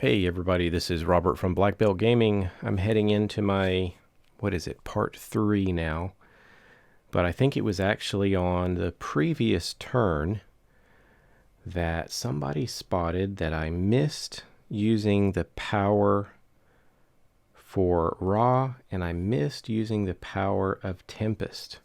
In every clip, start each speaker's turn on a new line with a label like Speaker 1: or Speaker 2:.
Speaker 1: Hey everybody, this is Robert from Black Belt Gaming. I'm heading into my, part 3 now. But I think it was actually on the previous turn that somebody spotted that I missed using the power for Ra, and I missed using the power of Tempest.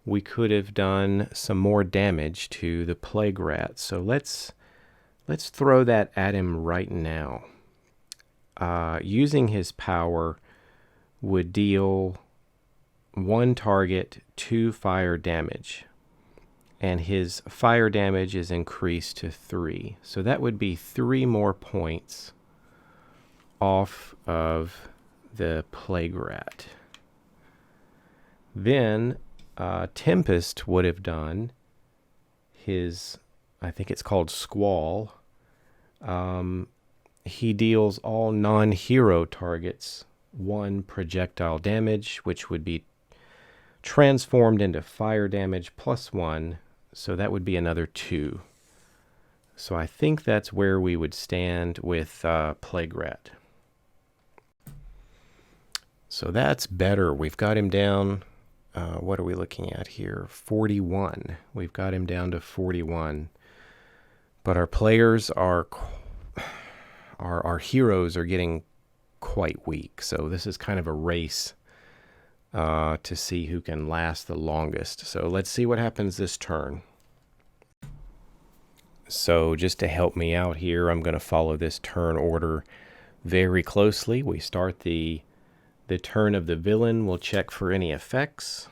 Speaker 1: We could have done some more damage to the Plague Rat, so let's throw that at him right now. Using his power would deal 1 target 2 fire damage, and his fire damage is increased to 3. So that would be 3 more points off of the Plague Rat. Then Tempest would have done his, I think it's called Squall. He deals all non-hero targets 1 projectile damage, which would be transformed into fire damage plus 1, so that would be another 2. So I think that's where we would stand with Plague Rat. So that's better. We've got him down, what are we looking at here? 41. We've got him down to 41. But our players are our heroes are getting quite weak, so this is kind of a race to see who can last the longest. So let's see what happens this turn. So just to help me out here, I'm going to follow this turn order very closely. We start the turn of the villain. We'll check for any effects.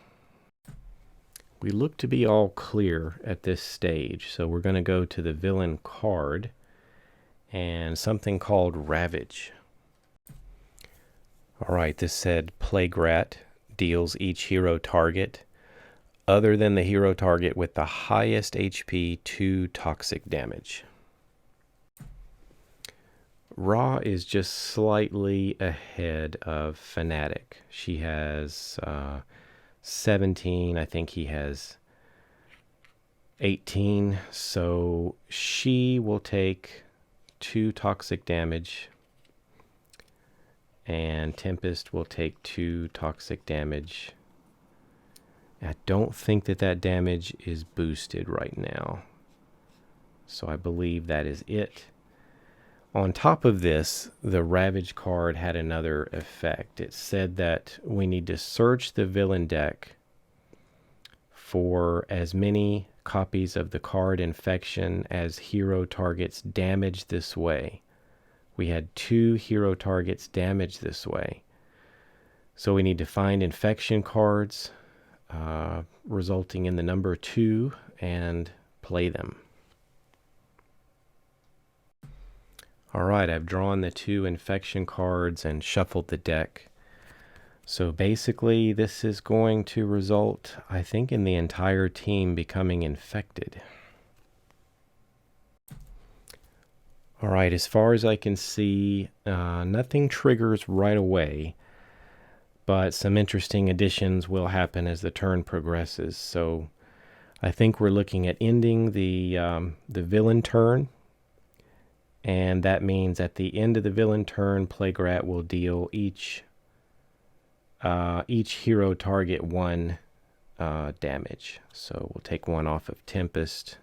Speaker 1: We look to be all clear at this stage, so we're going to go to the villain card and something called Ravage. Alright, this said Plague Rat deals each hero target other than the hero target with the highest HP 2 toxic damage. Ra is just slightly ahead of Fnatic. She has 17, I think he has 18, so she will take 2 toxic damage, and Tempest will take 2 toxic damage. I don't think that damage is boosted right now, so I believe that is it. On top of this, the Ravage card had another effect. It said that we need to search the villain deck for as many copies of the card Infection as hero targets damaged this way. We had 2 hero targets damaged this way. So we need to find Infection cards resulting in the number 2 and play them. Alright, I've drawn the 2 Infection cards and shuffled the deck. So basically this is going to result, I think, in the entire team becoming infected. Alright, as far as I can see, nothing triggers right away, but some interesting additions will happen as the turn progresses. So I think we're looking at ending the villain turn, and that means at the end of the villain turn, Plague Rat will deal each hero target 1 damage. So we'll take 1 off of Tempest.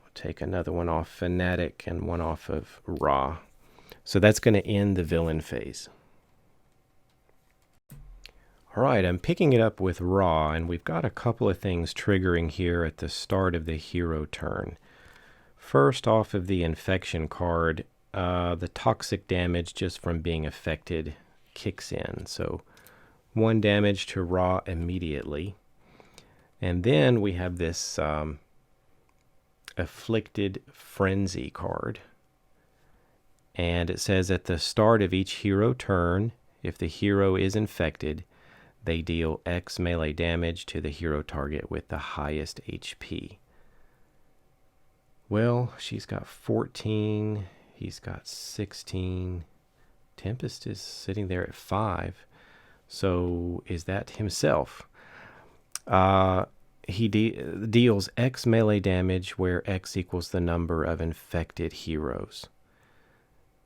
Speaker 1: We'll take another 1 off Fnatic and 1 off of Ra. So that's going to end the villain phase. Alright, I'm picking it up with Ra, and we've got a couple of things triggering here at the start of the hero turn. First, off of the Infection card, the toxic damage just from being affected kicks in. So 1 damage to Ra immediately. And then we have this Afflicted Frenzy card. And it says at the start of each hero turn, if the hero is infected, they deal X melee damage to the hero target with the highest HP. Well, she's got 14, he's got 16, Tempest is sitting there at 5, so is that himself? he deals X melee damage where X equals the number of infected heroes.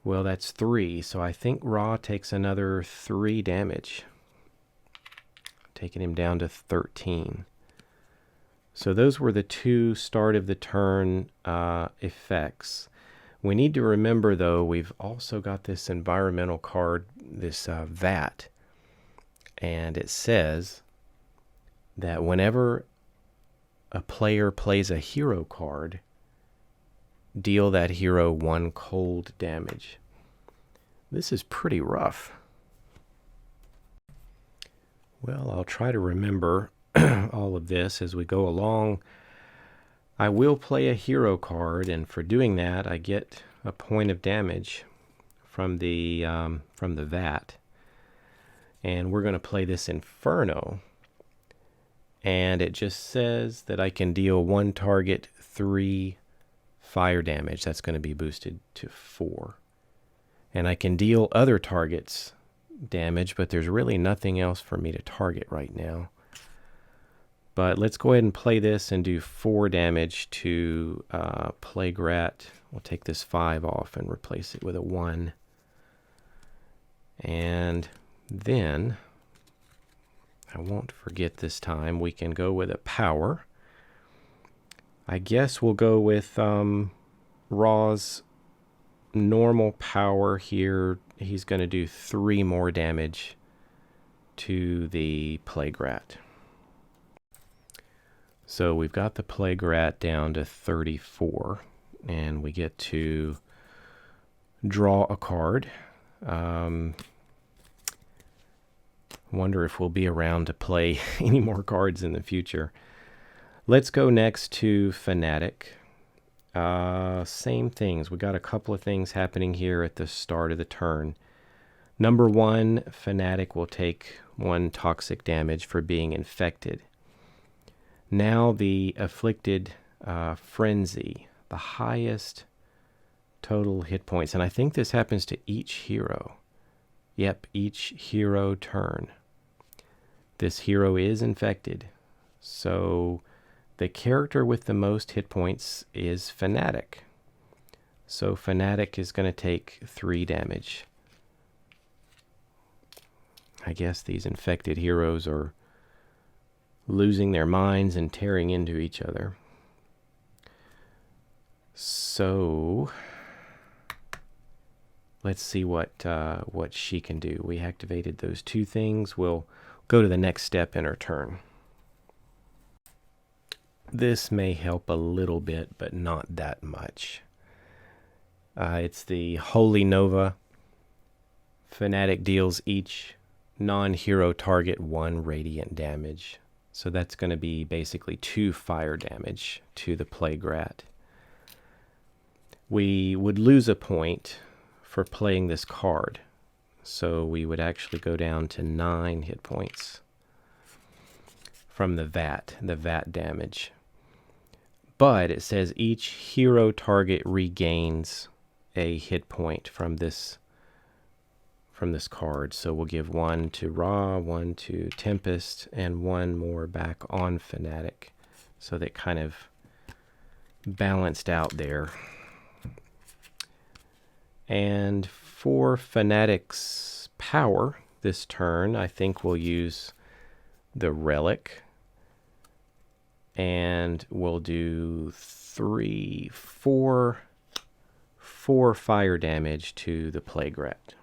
Speaker 1: Well, that's 3, so I think Ra takes another 3 damage, taking him down to 13. So those were the 2 start of the turn effects. We need to remember, though, we've also got this environmental card, this VAT, and it says that whenever a player plays a hero card, deal that hero 1 cold damage. This is pretty rough. Well, I'll try to remember all of this as we go along. I will play a hero card, and for doing that, I get a point of damage from the VAT. And we're going to play this Inferno. And it just says that I can deal 1 target 3 fire damage. That's going to be boosted to 4. And I can deal other targets damage, but there's really nothing else for me to target right now. But let's go ahead and play this and do 4 damage to Plague Rat. We'll take this 5 off and replace it with a 1. And then, I won't forget this time, we can go with a power. I guess we'll go with Ra's normal power here. He's going to do 3 more damage to the Plague Rat. So we've got the Plague Rat down to 34, and we get to draw a card. Wonder if we'll be around to play any more cards in the future. Let's go next to Fanatic. Same things. We got a couple of things happening here at the start of the turn. Number 1, Fanatic will take 1 toxic damage for being infected. Now the afflicted Frenzy, the highest total hit points. And I think this happens to each hero. Yep, each hero turn. This hero is infected. So the character with the most hit points is Fanatic. So Fanatic is going to take 3 damage. I guess these infected heroes are losing their minds and tearing into each other. So let's see what she can do. We activated those 2 things. We'll go to the next step in her turn. This may help a little bit, but not that much. It's the Holy Nova. Fanatic deals each non-hero target 1 radiant damage. So that's going to be basically 2 fire damage to the Plague Rat. We would lose a point for playing this card. So we would actually go down to 9 hit points from the VAT damage. But it says each hero target regains a hit point from this card. So we'll give 1 to Ra, 1 to Tempest, and 1 more back on Fanatic. So they kind of balanced out there. And for Fanatic's power this turn, I think we'll use the Relic. And we'll do 4 fire damage to the Plague Rat.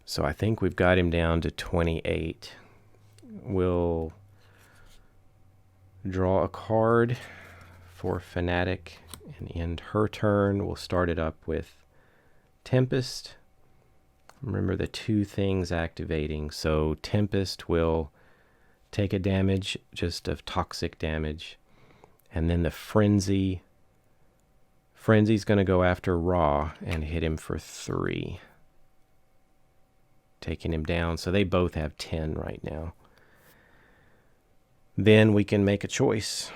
Speaker 1: So I think we've got him down to 28. We'll draw a card for Fanatic and end her turn. We'll start it up with Tempest. Remember the 2 things activating. So Tempest will take a damage just of toxic damage. And then the Frenzy's going to go after Ra and hit him for 3. Taking him down. So they both have 10 right now. Then we can make a choice.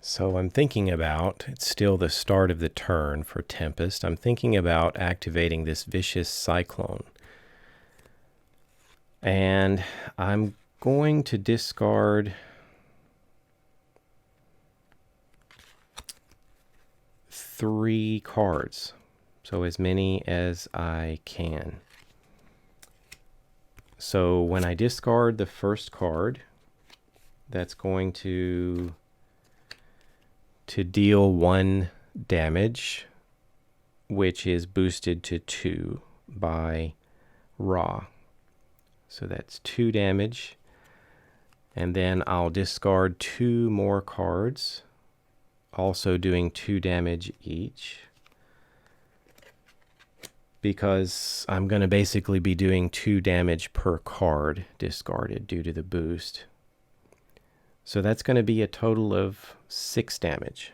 Speaker 1: So I'm thinking about, it's still the start of the turn for Tempest. I'm thinking about activating this Vicious Cyclone. And I'm going to discard 3 cards. So as many as I can. So when I discard the first card, that's going to deal 1 damage, which is boosted to 2 by Ra. So that's 2 damage. And then I'll discard 2 more cards, also doing 2 damage each, because I'm going to basically be doing 2 damage per card discarded due to the boost. So that's going to be a total of 6 damage.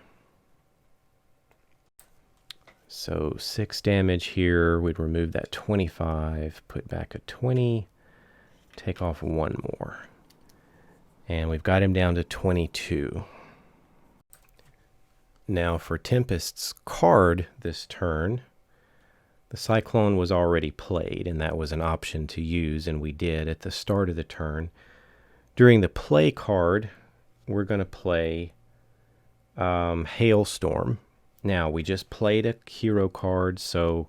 Speaker 1: So 6 damage here, we'd remove that 25, put back a 20, take off 1 more. And we've got him down to 22. Now for Tempest's card this turn, the Cyclone was already played, and that was an option to use, and we did at the start of the turn. During the play card, we're going to play Hailstorm. Now, we just played a hero card, so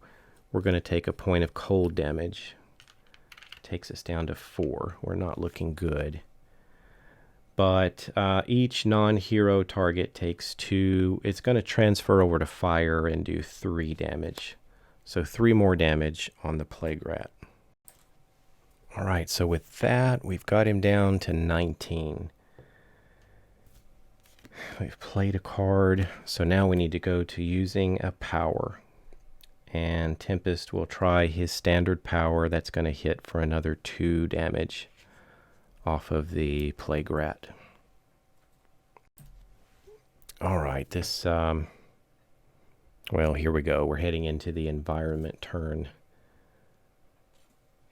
Speaker 1: we're going to take a point of cold damage. Takes us down to 4. We're not looking good. But each non-hero target takes 2. It's going to transfer over to fire and do 3 damage. So 3 more damage on the Plague Rat. All right, so with that, we've got him down to 19. We've played a card, so now we need to go to using a power. And Tempest will try his standard power. That's going to hit for another 2 damage off of the Plague Rat. All right, this, well, here we go. We're heading into the environment turn.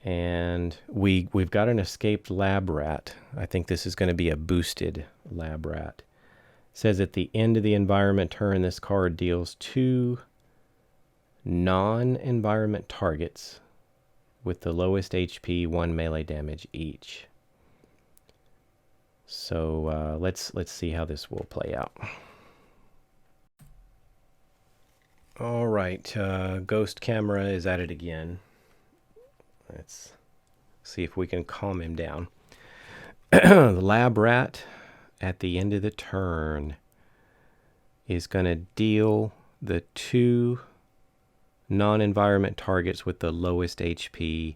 Speaker 1: And we've got an escaped lab rat. I think this is going to be a boosted lab rat. It says at the end of the environment turn, this card deals 2 non-environment targets with the lowest HP, 1 melee damage each. So let's see how this will play out. All right, Ghost Camera is at it again. Let's see if we can calm him down. The lab rat at the end of the turn is going to deal the 2 non-environment targets with the lowest HP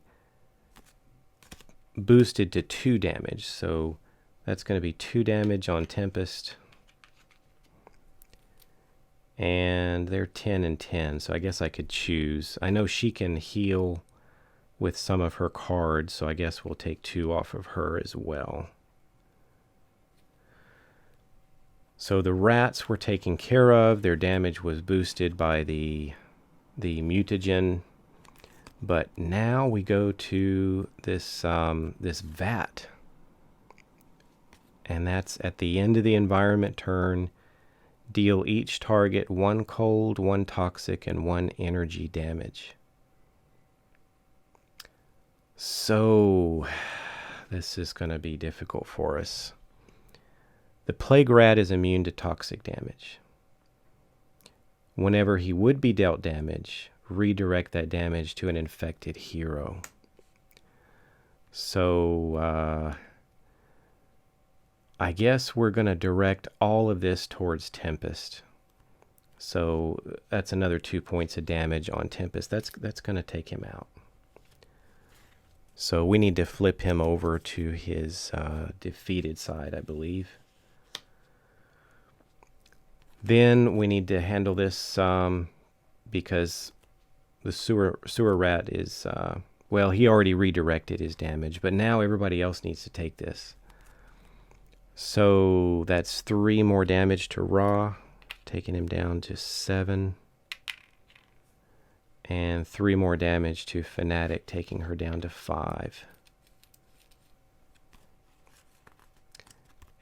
Speaker 1: boosted to 2 damage. So that's going to be 2 damage on Tempest. And they're 10 and 10, so I guess I could choose. I know she can heal with some of her cards, so I guess we'll take 2 off of her as well. So the rats were taken care of. Their damage was boosted by the mutagen. But now we go to this this vat. And that's at the end of the environment turn. Deal each target 1 cold, 1 toxic, and 1 energy damage. So this is going to be difficult for us. The Plague Rat is immune to toxic damage. Whenever he would be dealt damage, redirect that damage to an infected hero. So I guess we're going to direct all of this towards Tempest. So that's another 2 points of damage on Tempest. That's going to take him out. So we need to flip him over to his defeated side, I believe. Then we need to handle this because the sewer rat is, well, he already redirected his damage, but now everybody else needs to take this. So that's 3 more damage to Ra, taking him down to 7. And 3 more damage to Fanatic, taking her down to 5.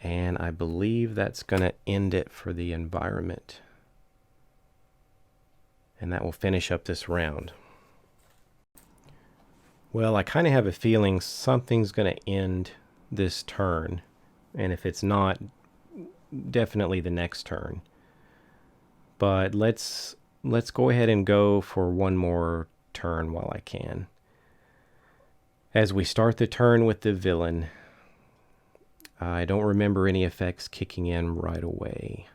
Speaker 1: And I believe that's going to end it for the environment. And that will finish up this round. Well, I kind of have a feeling something's going to end this turn. And if it's not, definitely the next turn. But let's go ahead and go for one more turn while I can. As we start the turn with the villain, I don't remember any effects kicking in right away.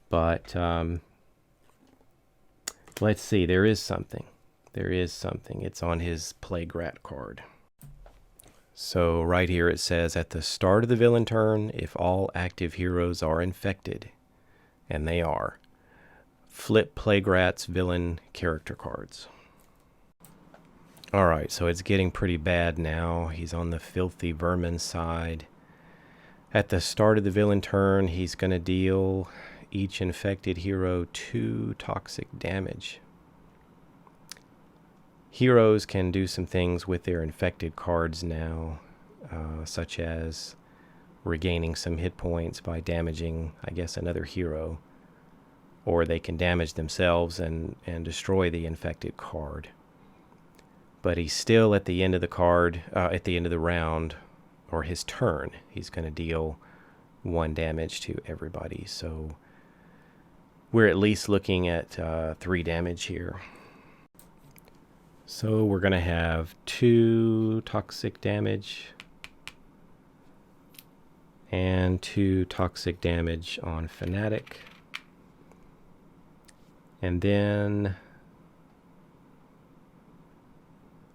Speaker 1: But let's see, there is something. There is something. It's on his Plague Rat card. So right here it says, at the start of the villain turn, if all active heroes are infected, and they are, flip Plague Rat's villain character cards. Alright, so it's getting pretty bad now. He's on the Filthy Vermin side. At the start of the villain turn, he's going to deal each infected hero 2 toxic damage. Heroes can do some things with their infected cards now, such as regaining some hit points by damaging, I guess, another hero. Or they can damage themselves and destroy the infected card. But he's still at the end of the card, at the end of the round, or his turn. He's going to deal 1 damage to everybody. So we're at least looking at 3 damage here. So we're going to have 2 toxic damage and 2 toxic damage on Fanatic. And then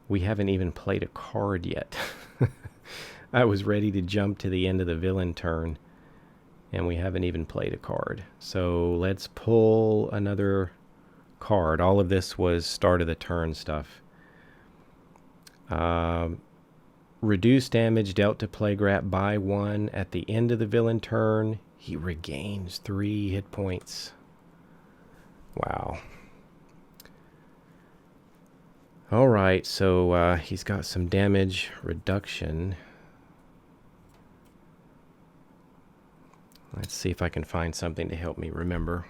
Speaker 1: we haven't even played a card yet. I was ready to jump to the end of the villain turn, and we haven't even played a card. So let's pull another card. All of this was start of the turn stuff. Reduce damage dealt to Plague Rat by 1 at the end of the villain turn. He regains 3 hit points. Wow. Alright, so he's got some damage reduction. Let's see if I can find something to help me remember.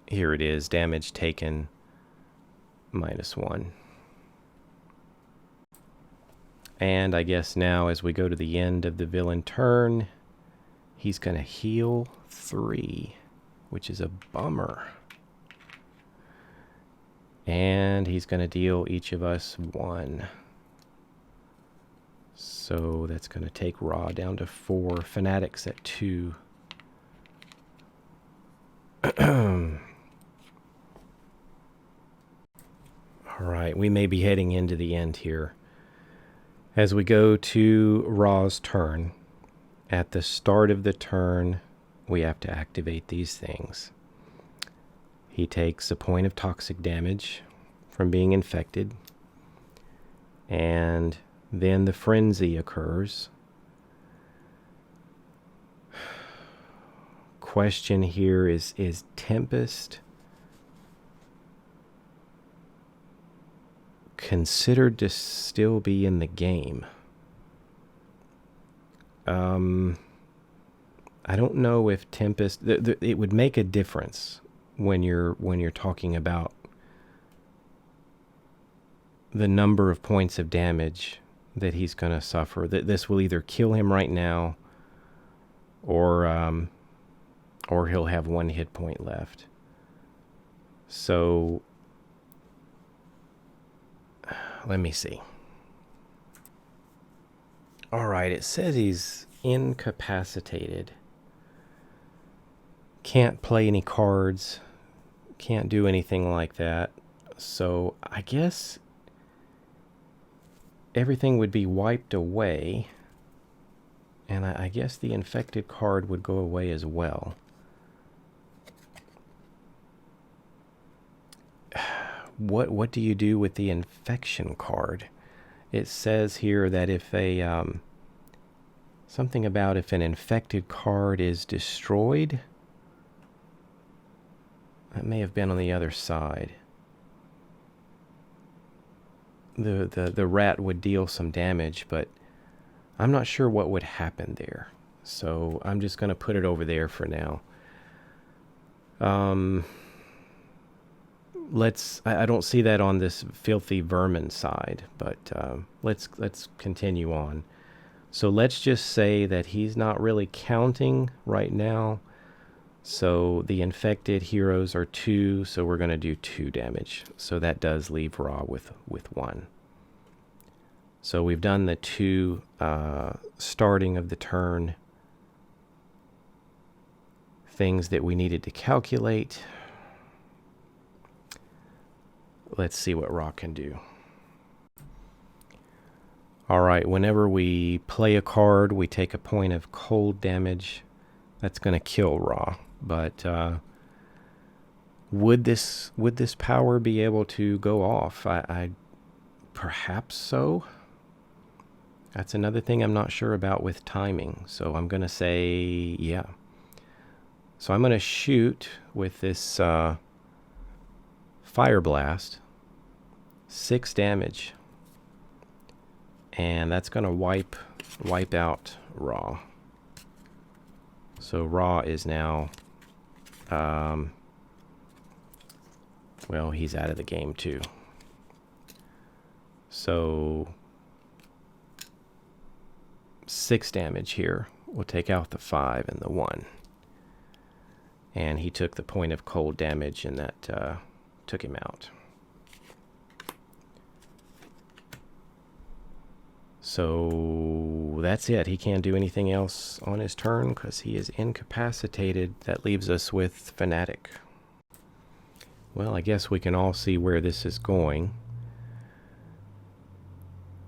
Speaker 1: Here it is, damage taken -1. And I guess now as we go to the end of the villain turn, he's going to heal 3, which is a bummer. And he's going to deal each of us 1. So that's going to take Raw down to 4. Fanatics at 2. Alright, we may be heading into the end here. As we go to Raw's turn, at the start of the turn, we have to activate these things. He takes a point of toxic damage from being infected, and then the frenzy occurs. Question here is Tempest considered to still be in the game? I don't know if Tempest... it would make a difference when you're talking about the number of points of damage that he's going to suffer. That this will either kill him right now, or he'll have 1 hit point left. So let me see. All right, it says he's incapacitated. Can't play any cards. Can't do anything like that. So I guess everything would be wiped away. And I guess the infected card would go away as well. What do you do with the infection card? It says here that if a something about if an infected card is destroyed. That may have been on the other side. The rat would deal some damage, but I'm not sure what would happen there. So I'm just going to put it over there for now. I don't see that on this filthy vermin side, but let's continue on. So let's just say that he's not really counting right now. So the infected heroes are 2, so we're going to do 2 damage. So that does leave Ra with 1. So we've done the 2 starting of the turn things that we needed to calculate. Let's see what Ra can do. Alright, whenever we play a card, we take a point of cold damage. That's going to kill Ra. But would this power be able to go off? I perhaps so. That's another thing I'm not sure about with timing. So I'm going to say yeah. So I'm going to shoot with this Fire Blast. 6 damage. And that's going to wipe out Ra. So Ra is now, well, he's out of the game too. So 6 damage here. We'll take out the 5 and the 1. And he took the point of cold damage, and that took him out. So that's it. He can't do anything else on his turn because he is incapacitated. That leaves us with Fanatic. Well, I guess we can all see where this is going.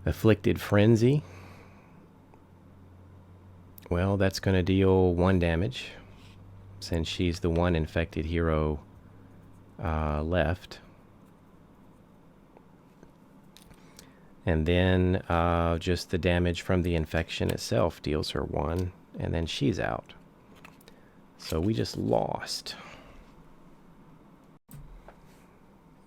Speaker 1: Afflicted Frenzy. Well, that's going to deal 1 damage since she's the one infected hero left. And then just the damage from the infection itself deals her 1, and then she's out. So we just lost.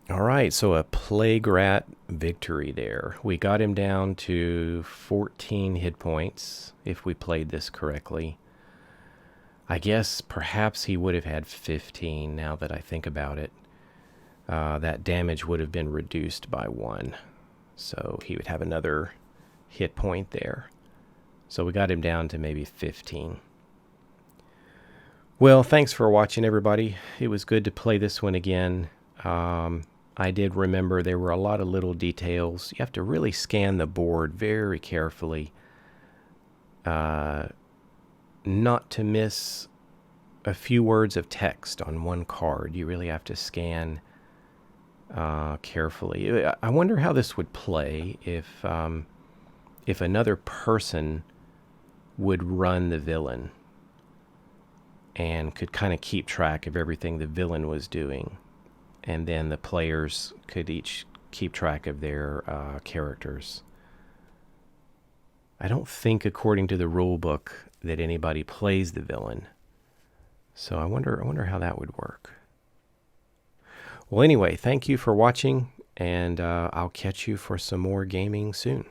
Speaker 1: Alright, so a Plague Rat victory there. We got him down to 14 hit points, if we played this correctly. I guess perhaps he would have had 15 now that I think about it. That damage would have been reduced by 1. So he would have another hit point there. So we got him down to maybe 15. Well, thanks for watching, everybody. It was good to play this one again. I did remember there were a lot of little details. You have to really scan the board very carefully. Not to miss a few words of text on one card. You really have to scan carefully. I wonder how this would play if another person would run the villain and could kind of keep track of everything the villain was doing, and then the players could each keep track of their characters. I don't think, according to the rule book, that anybody plays the villain. So I wonder how that would work. Well, anyway, thank you for watching, and I'll catch you for some more gaming soon.